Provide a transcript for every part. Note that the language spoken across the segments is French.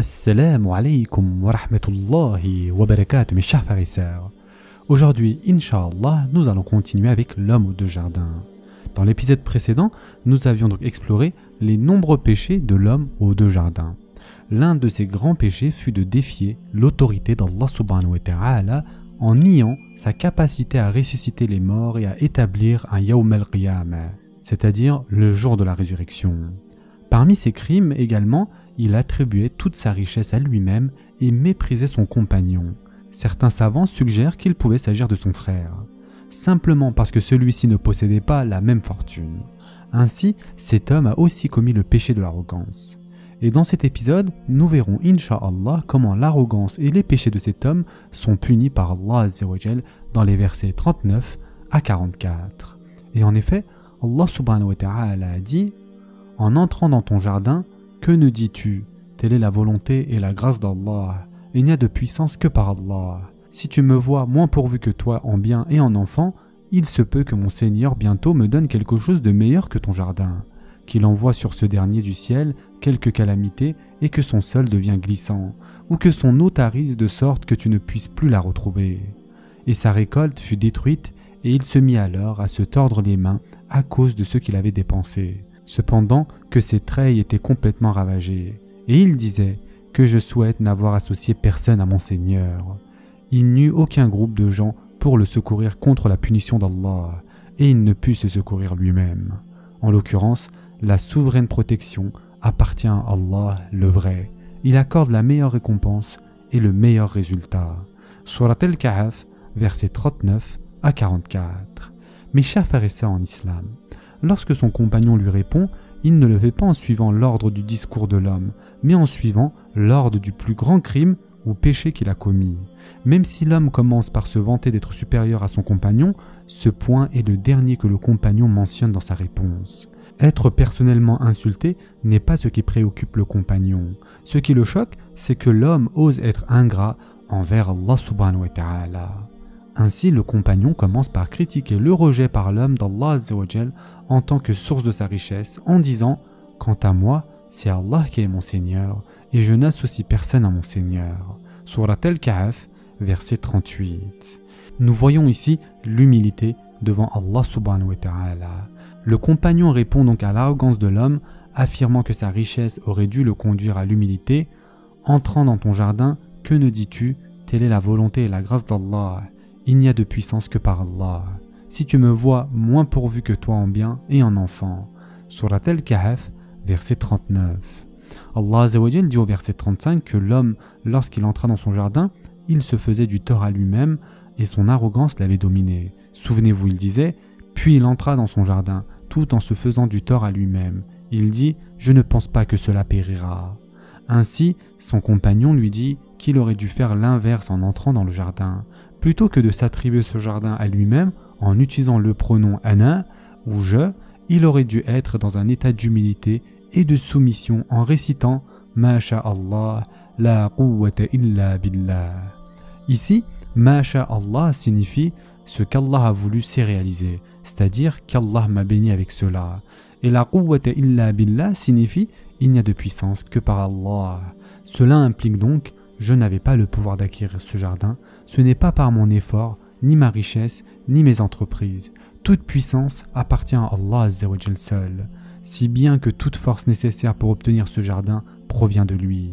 Assalamu alaikum wa rahmatullahi wa barakatuh mes chers frères et sœurs. Aujourd'hui, Inch'Allah, nous allons continuer avec l'homme aux deux jardins. Dans l'épisode précédent, nous avions donc exploré les nombreux péchés de l'homme aux deux jardins. L'un de ces grands péchés fut de défier l'autorité d'Allah subhanahu wa ta'ala en niant sa capacité à ressusciter les morts et à établir un Yawm al-Qiyamah, c'est-à-dire le jour de la résurrection. Parmi ses crimes également, il attribuait toute sa richesse à lui-même et méprisait son compagnon. Certains savants suggèrent qu'il pouvait s'agir de son frère, simplement parce que celui-ci ne possédait pas la même fortune. Ainsi, cet homme a aussi commis le péché de l'arrogance. Et dans cet épisode, nous verrons Inch'Allah comment l'arrogance et les péchés de cet homme sont punis par Allah Azza wa Jal dans les versets 39 à 44. Et en effet, Allah subhanahu wa ta'ala a dit « En entrant dans ton jardin, que ne dis-tu? Telle est la volonté et la grâce d'Allah. Il n'y a de puissance que par Allah. Si tu me vois moins pourvu que toi en bien et en enfant, il se peut que mon Seigneur bientôt me donne quelque chose de meilleur que ton jardin, qu'il envoie sur ce dernier du ciel quelque calamité et que son sol devient glissant, ou que son eau tarisse de sorte que tu ne puisses plus la retrouver. » Et sa récolte fut détruite, et il se mit alors à se tordre les mains à cause de ce qu'il avait dépensé. Cependant que ses treilles étaient complètement ravagées, et il disait que je souhaite n'avoir associé personne à mon Seigneur. Il n'eut aucun groupe de gens pour le secourir contre la punition d'Allah, et il ne put se secourir lui-même. En l'occurrence, la souveraine protection appartient à Allah le vrai. Il accorde la meilleure récompense et le meilleur résultat. Surat al-Kahf, versets 39 à 44. Mes chers frères et sœurs en islam, lorsque son compagnon lui répond, il ne le fait pas en suivant l'ordre du discours de l'homme, mais en suivant l'ordre du plus grand crime ou péché qu'il a commis. Même si l'homme commence par se vanter d'être supérieur à son compagnon, ce point est le dernier que le compagnon mentionne dans sa réponse. Être personnellement insulté n'est pas ce qui préoccupe le compagnon. Ce qui le choque, c'est que l'homme ose être ingrat envers Allah subhanahu wa ta'ala. Ainsi, le compagnon commence par critiquer le rejet par l'homme d'Allah Azza wa Jal en tant que source de sa richesse, en disant « Quant à moi, c'est Allah qui est mon Seigneur, et je n'associe personne à mon Seigneur. » Surat al-Kahf, verset 38. Nous voyons ici l'humilité devant Allah subhanahu wa ta'ala. Le compagnon répond donc à l'arrogance de l'homme, affirmant que sa richesse aurait dû le conduire à l'humilité. « Entrant dans ton jardin, que ne dis-tu? Telle est la volonté et la grâce d'Allah. Il n'y a de puissance que par Allah. Si tu me vois moins pourvu que toi en bien et en enfant. » Surat al-Kahf, verset 39. Allah Azza wa Jal dit au verset 35 que l'homme, lorsqu'il entra dans son jardin, il se faisait du tort à lui-même et son arrogance l'avait dominé. Souvenez-vous, il disait « Puis il entra dans son jardin, tout en se faisant du tort à lui-même. Il dit « Je ne pense pas que cela périra. » Ainsi, son compagnon lui dit qu'il aurait dû faire l'inverse en entrant dans le jardin. Plutôt que de s'attribuer ce jardin à lui-même en utilisant le pronom « ana » ou « je », il aurait dû être dans un état d'humilité et de soumission en récitant « Ma sha'Allah, la quwwata illa billah ». Ici, « Ma sha'Allah » signifie « ce qu'Allah a voulu s'est réalisé », c'est-à-dire qu'Allah m'a béni avec cela. Et la quwwata illa billah signifie « il n'y a de puissance que par Allah ». Cela implique donc « je n'avais pas le pouvoir d'acquérir ce jardin, ce n'est pas par mon effort, ni ma richesse, ni mes entreprises. Toute puissance appartient à Allah Azza wa Jal seul, si bien que toute force nécessaire pour obtenir ce jardin provient de lui. »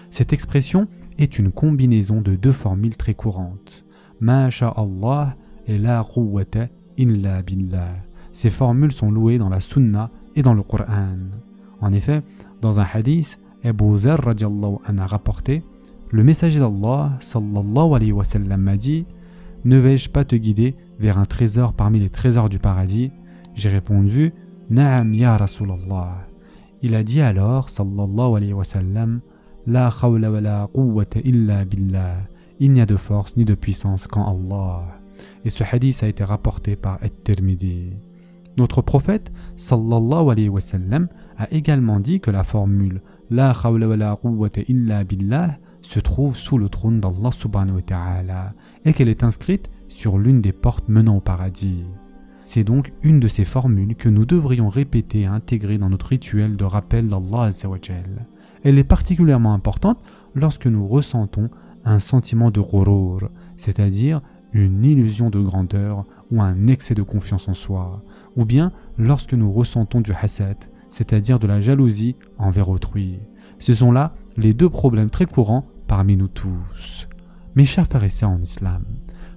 Cette expression est une combinaison de deux formules très courantes. « Ma sha'Allah » et « la quwwata illa billah ». Ces formules sont louées dans la Sunna et dans le Coran. En effet, dans un hadith, Abu Zar radiallahu anhu a rapporté « Le messager d'Allah sallallahu alayhi wa sallam m'a dit « Ne vais-je pas te guider vers un trésor parmi les trésors du paradis ?» J'ai répondu « Na'am ya Rasulallah » Il a dit alors sallallahu alayhi wa sallam « La khawla wa la quwwata illa billah » Il n'y a de force ni de puissance qu'en Allah. Et ce hadith a été rapporté par At-Tirmidhi. Notre prophète sallallahu alayhi wa sallam a également dit que la formule « La khawla wa la quwwata illa billah » se trouve sous le trône d'Allah subhanahu wa ta'ala et qu'elle est inscrite sur l'une des portes menant au paradis. C'est donc une de ces formules que nous devrions répéter et intégrer dans notre rituel de rappel d'Allah Azza wa Jal. Elle est particulièrement importante lorsque nous ressentons un sentiment de ghurur, c'est-à-dire une illusion de grandeur ou un excès de confiance en soi, ou bien lorsque nous ressentons du hasad, c'est-à-dire de la jalousie envers autrui. Ce sont là les deux problèmes très courants parmi nous tous. Mes chers frères et sœurs en islam,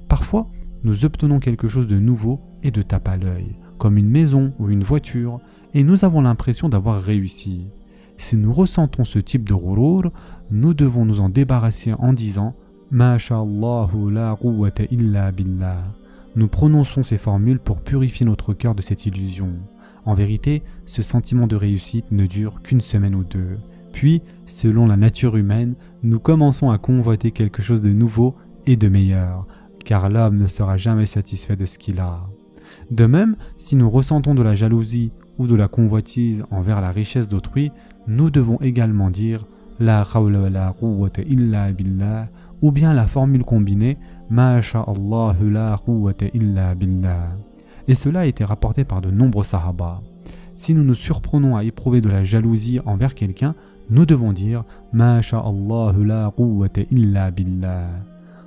parfois nous obtenons quelque chose de nouveau et de tape à l'œil, comme une maison ou une voiture, et nous avons l'impression d'avoir réussi. Si nous ressentons ce type de ghurur, nous devons nous en débarrasser en disant « Masha'Allahu la quwwata illa billah ». Nous prononçons ces formules pour purifier notre cœur de cette illusion. En vérité, ce sentiment de réussite ne dure qu'une semaine ou deux. Puis, selon la nature humaine, nous commençons à convoiter quelque chose de nouveau et de meilleur, car l'homme ne sera jamais satisfait de ce qu'il a. De même, si nous ressentons de la jalousie ou de la convoitise envers la richesse d'autrui, nous devons également dire La hawla wa la quwwata illa billah ou bien la formule combinée Ma sha'Allahu la quwwata illa billah. Et cela a été rapporté par de nombreux sahaba. Si nous nous surprenons à éprouver de la jalousie envers quelqu'un, nous devons dire Ma sha'Allahu la quwwata illa billah.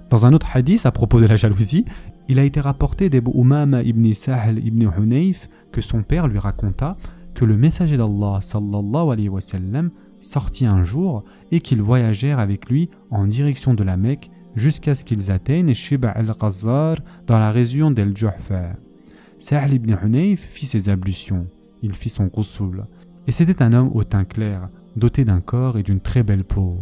Dans un autre hadith à propos de la jalousie, il a été rapporté d'Abu Umama ibn Sahl ibn Hunayf que son père lui raconta que le messager d'Allah sallallahu alayhi wa sallam sortit un jour et qu'ils voyagèrent avec lui en direction de la Mecque jusqu'à ce qu'ils atteignent Shib' al-Qazzar dans la région d'Al-Juhfa. Sahl ibn Hunayf fit ses ablutions, il fit son ghusl, et c'était un homme au teint clair, doté d'un corps et d'une très belle peau.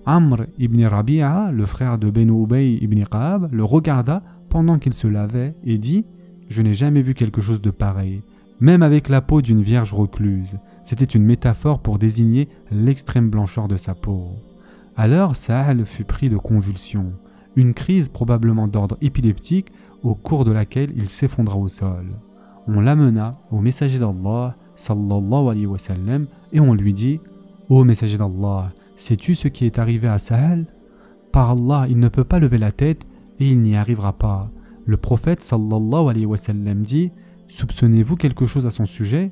Amr ibn Rabi'a, le frère de Benu Ubay ibn Qa'ab, le regarda pendant qu'il se lavait et dit « Je n'ai jamais vu quelque chose de pareil, même avec la peau d'une vierge recluse. » C'était une métaphore pour désigner l'extrême blancheur de sa peau. Alors Sa'al fut pris de convulsions, une crise probablement d'ordre épileptique au cours de laquelle il s'effondra au sol. On l'amena au messager d'Allah sallallahu alayhi wa sallam et on lui dit « Ô messager d'Allah, sais-tu ce qui est arrivé à Sa'al? Par Allah, il ne peut pas lever la tête et il n'y arrivera pas. » Le prophète sallallahu alayhi wa sallam dit « Soupçonnez-vous quelque chose à son sujet ?»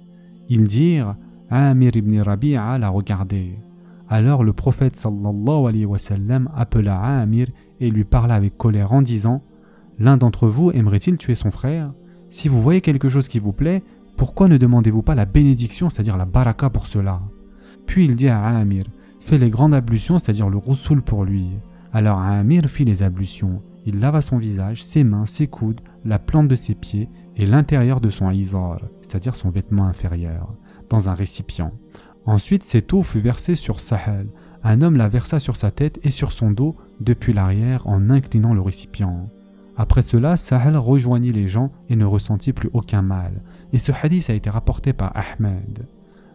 Ils dirent « Amir ibn Rabi'a l'a regardé. » Alors le prophète sallallahu alayhi wa sallam appela Amir et lui parla avec colère en disant « L'un d'entre vous aimerait-il tuer son frère? Si vous voyez quelque chose qui vous plaît, pourquoi ne demandez-vous pas la bénédiction, c'est-à-dire la baraka pour cela ?» Puis il dit à Amir « Fais les grandes ablutions, c'est-à-dire le ghusl pour lui. » Alors Amir fit les ablutions. Il lava son visage, ses mains, ses coudes, la plante de ses pieds et l'intérieur de son izar, c'est-à-dire son vêtement inférieur, dans un récipient. Ensuite, cette eau fut versée sur Sahel. Un homme la versa sur sa tête et sur son dos depuis l'arrière en inclinant le récipient. Après cela, Sahel rejoignit les gens et ne ressentit plus aucun mal. Et ce hadith a été rapporté par Ahmed.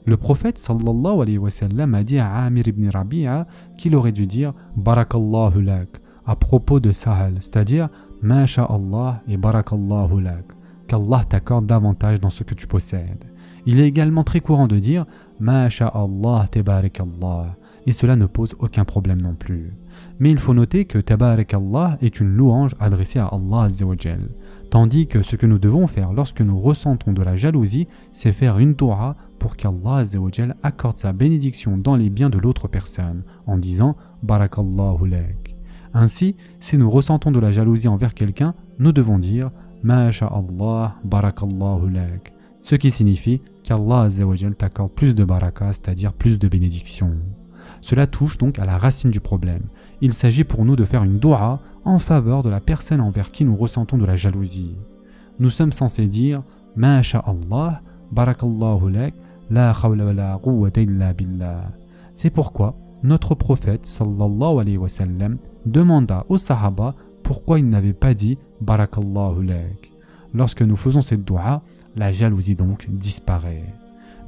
Le prophète sallallahu alayhi wa sallam a dit à Amir ibn Rabi'a qu'il aurait dû dire « Barakallahu lak » à propos de Sahel, c'est-à-dire « Ma sha'Allah et Barakallahu lak » qu'Allah t'accorde davantage dans ce que tu possèdes. Il est également très courant de dire « Ma sha'Allah tabarakallah » et cela ne pose aucun problème non plus. Mais il faut noter que tabarakallah est une louange adressée à Allah Azza wa Jal, tandis que ce que nous devons faire lorsque nous ressentons de la jalousie, c'est faire une dua pour qu'Allah Azza wa Jal accorde sa bénédiction dans les biens de l'autre personne, en disant « Barakallahu lak ». Ainsi, si nous ressentons de la jalousie envers quelqu'un, nous devons dire « Ma sha'Allah barakallahu lak », ce qui signifie qu'Allah Azza wa Jal t'accorde plus de baraka, c'est-à-dire plus de bénédictions. Cela touche donc à la racine du problème. Il s'agit pour nous de faire une dua en faveur de la personne envers qui nous ressentons de la jalousie. Nous sommes censés dire « Ma sha'Allah barakallahu lak, la hawla wa la quwwata illa billah ». C'est pourquoi notre prophète sallallahu alayhi wa sallam demanda aux sahaba pourquoi ils n'avaient pas dit « Barakallahu lak ». Lorsque nous faisons cette dua, la jalousie donc disparaît.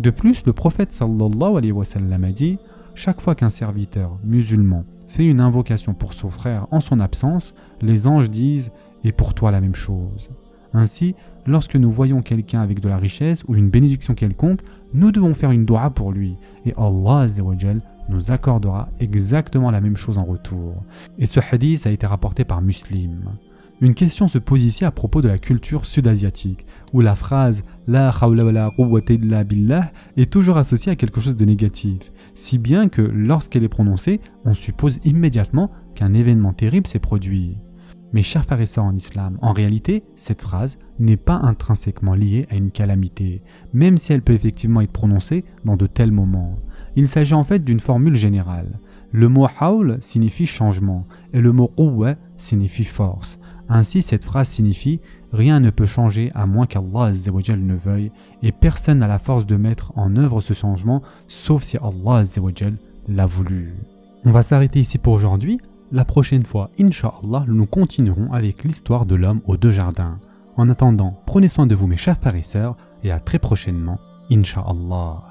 De plus, le prophète sallallahu alayhi wa sallam a dit « Chaque fois qu'un serviteur musulman fait une invocation pour son frère en son absence, les anges disent « Et pour toi la même chose ». Ainsi, lorsque nous voyons quelqu'un avec de la richesse ou une bénédiction quelconque, nous devons faire une dua pour lui et Allah Azza wa Jal nous accordera exactement la même chose en retour. Et ce hadith a été rapporté par Muslim. Une question se pose ici à propos de la culture sud-asiatique, où la phrase « La hawla wa la quwwata illa billah » est toujours associée à quelque chose de négatif, si bien que lorsqu'elle est prononcée, on suppose immédiatement qu'un événement terrible s'est produit. Mes chers frères et sœurs en islam, en réalité, cette phrase n'est pas intrinsèquement liée à une calamité, même si elle peut effectivement être prononcée dans de tels moments. Il s'agit en fait d'une formule générale. Le mot « hawl » signifie changement, et le mot « quwwa » signifie force. Ainsi, cette phrase signifie « Rien ne peut changer à moins qu'Allah Azza wa Jal ne veuille, et personne n'a la force de mettre en œuvre ce changement, sauf si Allah Azza wa Jal l'a voulu. » On va s'arrêter ici pour aujourd'hui. La prochaine fois, Inch'Allah, nous continuerons avec l'histoire de l'homme aux deux jardins. En attendant, prenez soin de vous mes chers frères et sœurs, et à très prochainement, Inch'Allah.